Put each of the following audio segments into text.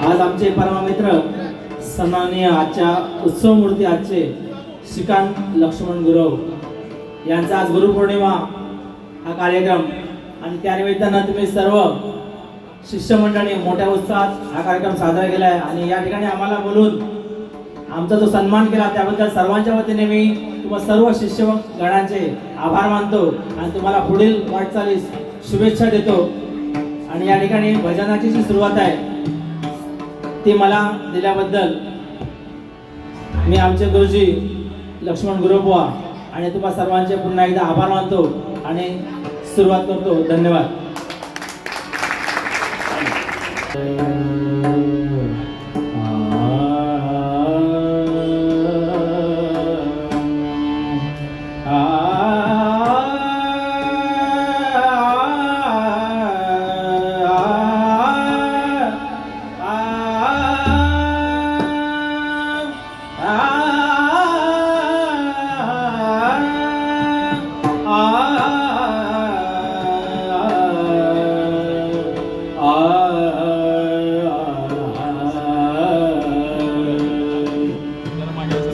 आज आमचे परममित्र सन्माननीय आजच्या उत्सव मूर्ती आजचे श्रीकांत लक्ष्मण गुरव यांचा आज गुरुपौर्णिमा हा कार्यक्रम आणि त्यानिमित्तानं तुम्ही सर्व शिष्यमंडळी मोठ्या उत्साहात हा कार्यक्रम साजरा केला आहे आणि या ठिकाणी आम्हाला बोलून आमचा जो सन्मान केला त्याबद्दल सर्वांच्या वतीने मी तुम्हा सर्व शिष्यगणांचे आभार मानतो आणि तुम्हाला पुढील वाटचालीस शुभेच्छा देतो। आणि या ठिकाणी भजनाची जी सुरुवात आहे ती मला दिल्याबद्दल मी आमचे गुरुजी लक्ष्मण गुरुबुवा आणि तुम्हा सर्वांचे पुन्हा एकदा आभार मानतो आणि सुरुवात करतो। धन्यवाद।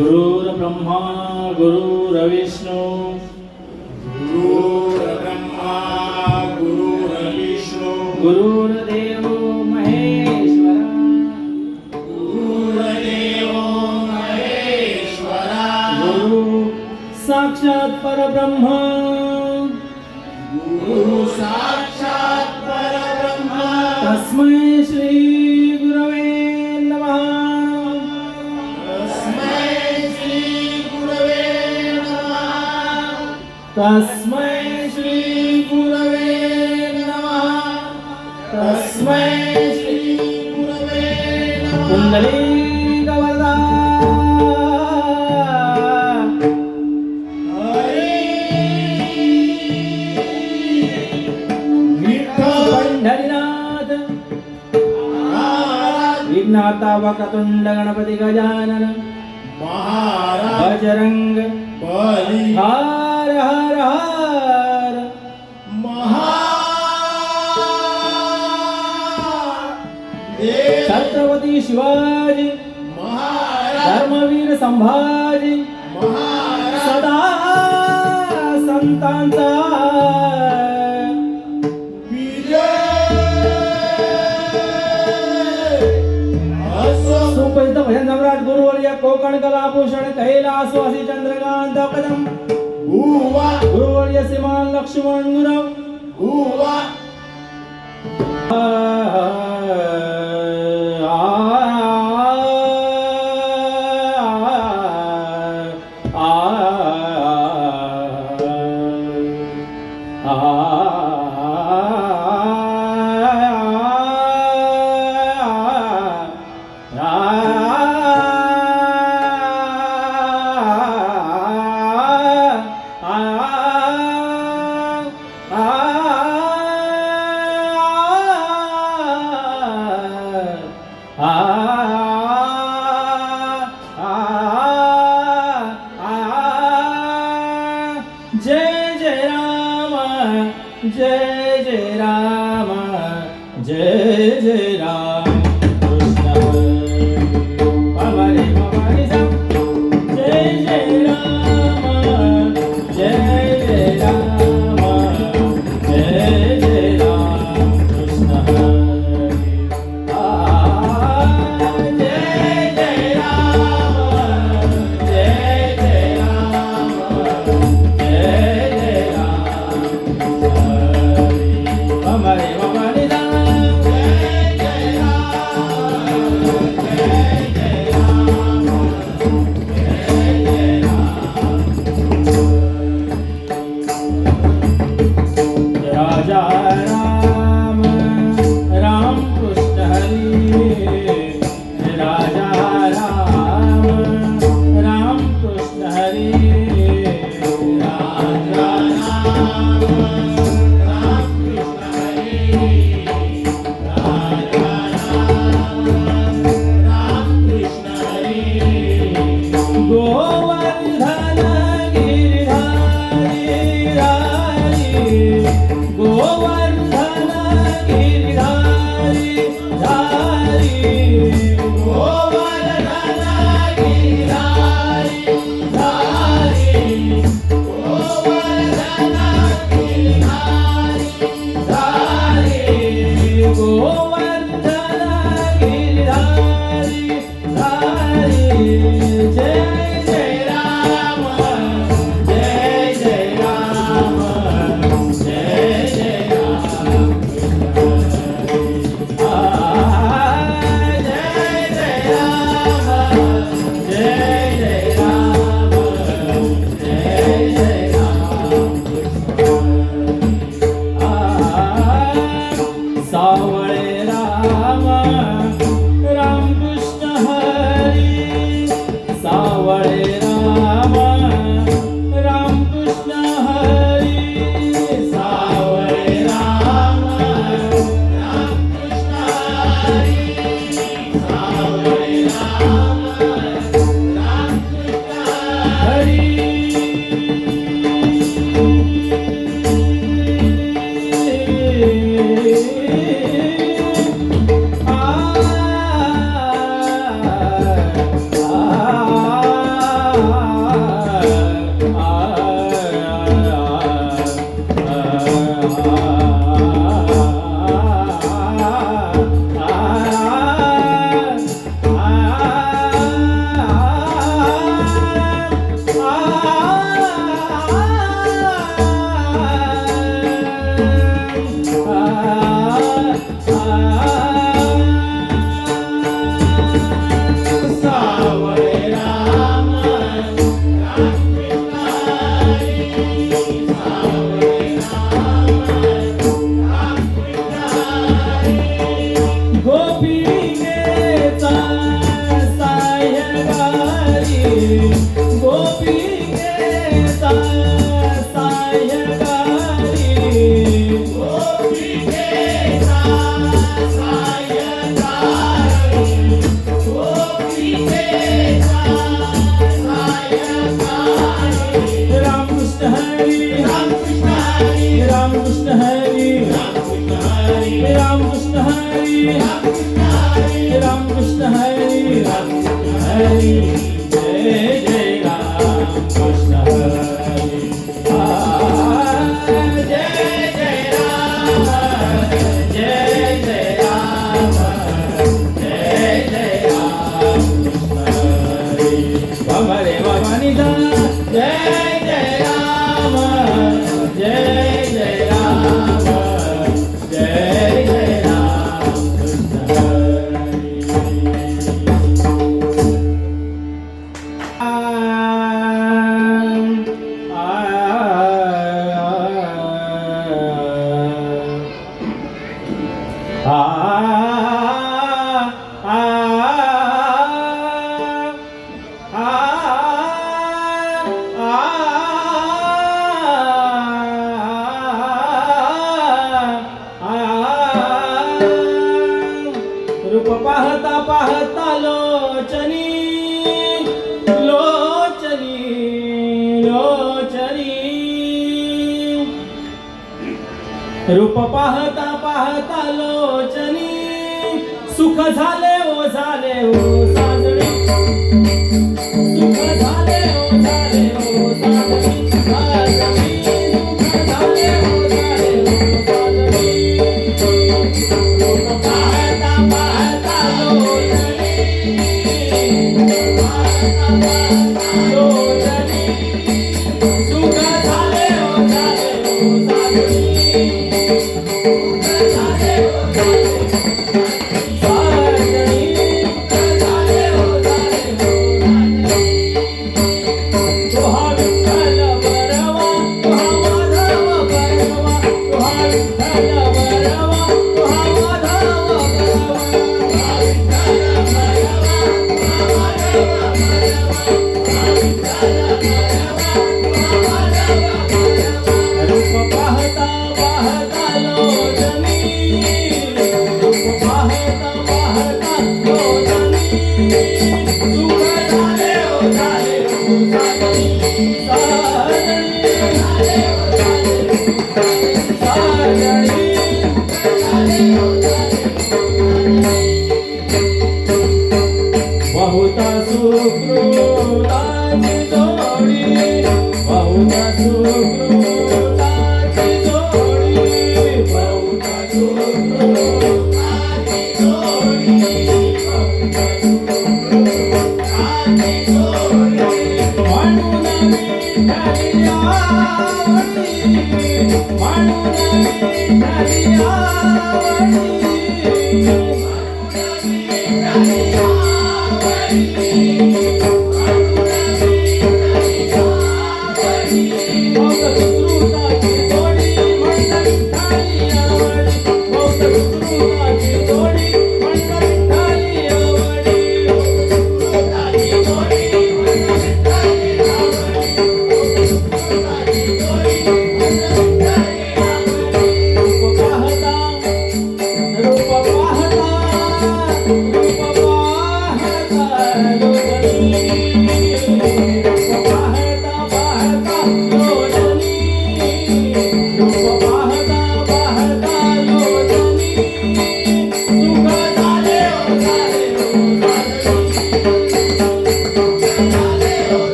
गुरुर्ब्रह्मा गुरुर्विष्णु गुरुर्ब्रह्मा गुरुर्विष्णु गुरुर्देवो महेश्वरा गुरुर्देवो महेश्वरा गुरु साक्षात् परब्रह्म गुरु साक्षात् परब्रह्म तस्मै श्री गुरवे नमः। तस्मै श्री गुरवे नमः। तस्मै श्री गुरवे नमः। पुंडलीक वरदा विठ्ठल पंढरीनाथ विघ्नहर्ता वक्रतुंड गणपती गजानन महाराज बजरंग बली हर हर हर महादेव छत्रपती शिवाजी महाराज धर्मवीर संभाजी महाराज सदा संतांचा सुपरिचित भजन सम्राट गुरुवर्य कोकण कलाभूषण कैलासवासी चंद्रकांत कदम गुरुवर्य श्रीमान लक्ष्मण गुरव जय जय राम जय जय राम जय जय राम कृष्ण हरे हरे जय जय राम जय जय राम जय जय राम कृष्ण हरे रूप पाहता पाहता लोचनी लोचनी लोचनी रूप पाहता पाहता लोचनी सुख झाले ओ साजणी सुख झाले ओ साजणी साजणी सुख झाले ओ साजणी रूप पाहता पाहता लोचनी लोचनी सुख झाले ओ साजणी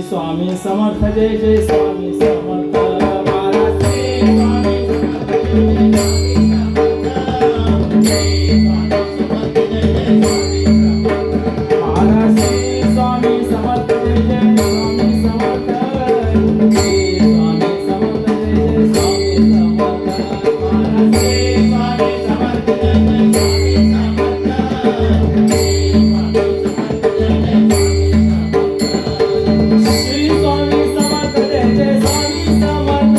स्वामी समर्थ जय जय स्वामी समर्थ महाराज स्वामी समर्थ जय जय स्वामी समर्थ स्वामी समर्थ जय जय स्वामी समर्थ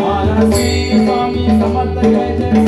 महाराज स्वामी समर्थ जय जय